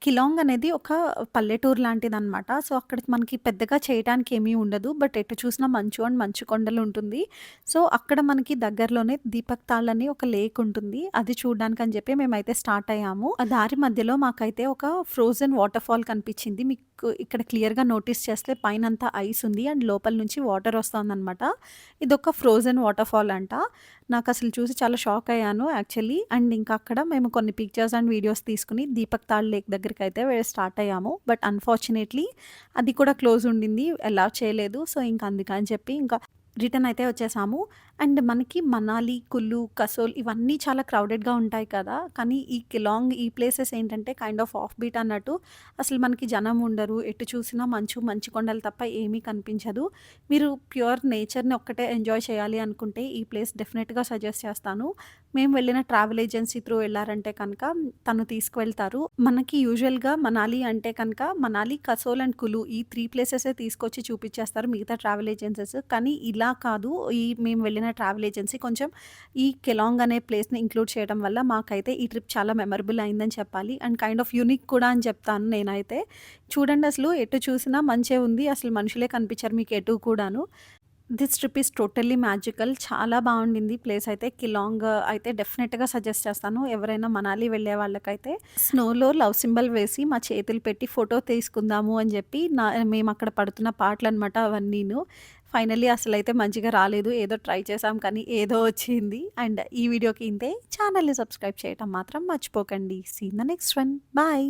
కిలాంగ్ అనేది ఒక పల్లెటూరు లాంటిదనమాట. సో, అక్కడ మనకి పెద్దగా చేయటానికి ఏమీ ఉండదు. బట్ ఎటు చూసినా మంచు అండ్ మంచు కొండలుంటుంది. సో, అక్కడ మనకి దగ్గరలోనే దీపక్ తాల్ అని ఒక లేక్ ఉంటుంది. అది చూడ్డానికని చెప్పి మేమైతే స్టార్ట్ అయ్యాము. ఆ దారి మధ్యలో మాకైతే ఒక ఫ్రోజన్ వాటర్ ఫాల్ కనిపించింది. మీకు ఇక్కడ క్లియర్‌గా నోటీస్ చేస్తే పైనంతా ఐస్ ఉంది. అండ్ లోపల నుంచి వాటర్ వస్తోందనమాట. ఇదొక ఫ్రోజన్ వాటర్ ఫాల్ అంట. నాకసలు చూసి చాలా షాక్ అయ్యాను యాక్చువల్లీ. అండ్ ఇంకా అక్కడ మేము కొన్ని పిక్చర్స్ అండ్ వీడియోస్ తీసుకొని దీపక్ తాల్ లేక్ దగ్గరికైతే స్టార్ట్ అయ్యాము. బట్ అన్‌ఫార్చునేట్‌లీ అది కూడా క్లోజ్ ఉండింది. అలౌ చేయలేదు. సో, ఇంక అందుకని చెప్పి ఇంకా రిటర్న్ అయితే వచ్చేసాము. అండ్ మనకి మనాలి, కుల్లు, కసోల్ ఇవన్నీ చాలా క్రౌడెడ్‌గా ఉంటాయి కదా! కానీ ఈ కిలాంగ్ ఈ ప్లేసెస్ ఏంటంటే కైండ్ ఆఫ్ ఆఫ్ బీట్ అన్నట్టు అసలు మనకి జనం ఉండరు. ఎటు చూసినా మంచు, మంచు కొండలు తప్ప ఏమీ కనిపించదు. మీరు ప్యూర్ నేచర్‌ని ఒక్కటే ఎంజాయ్ చేయాలి అనుకుంటే ఈ ప్లేస్ డెఫినెట్‌గా సజెస్ట్ చేస్తాను. మేము వెళ్ళిన ట్రావెల్ ఏజెన్సీ త్రూ వెళ్లారంటే కనుక తను తీసుకువెళ్తారు. మనకి యూజువల్‌గా మనాలి అంటే కనుక మనాలి, కసోల్ అండ్ కులు ఈ 3 ప్లేసెసే తీసుకొచ్చి చూపిచ్చేస్తారు మిగతా ట్రావెల్ ఏజెన్సీస్. కానీ ఇలా కాదు. మేము వెళ్ళిన ట్రావెల్ ఏజెన్సీ కొంచెం ఈ కెలాంగ్ అనే ప్లేస్‌ని ఇంక్లూడ్ చేయడం వల్ల మాకైతే ఈ ట్రిప్ చాలా మెమరబుల్ అయిందని చెప్పాలి. అండ్ కైండ్ ఆఫ్ యూనిక్ కూడా అని చెప్తాను నేనైతే. చూడండి అసలు ఎటు చూసినా మంచే ఉంది. అసలు మనుషులే కనిపించరు మీకు ఎటు కూడాను. This trip is totally magical. చాలా బావుండింది ప్లేస్ అయితే. కిలాంగ్ అయితే డెఫినిట్‌గా సజెస్ట్ చేస్తాను. ఎవరైనా మనాలి వెళ్ళే వాళ్ళకైతే. స్నోలో లవ్ సింబల్ వేసి మా చేతులు పెట్టి ఫోటో తీసుకుందాము అని చెప్పి మేమక్కడ పడుతున్న పాటలనమాట అవన్నీను. ఫైనల్లీ అసలైతే మంచిగా రాలేదు. ఏదో ట్రై చేసాం కానీ ఏదో వచ్చింది. అండ్ ఈ వీడియోకి ఇంతే. ఛానెల్‌ని సబ్స్క్రైబ్ చేయటం మాత్రం మర్చిపోకండి. See in the next one. Bye.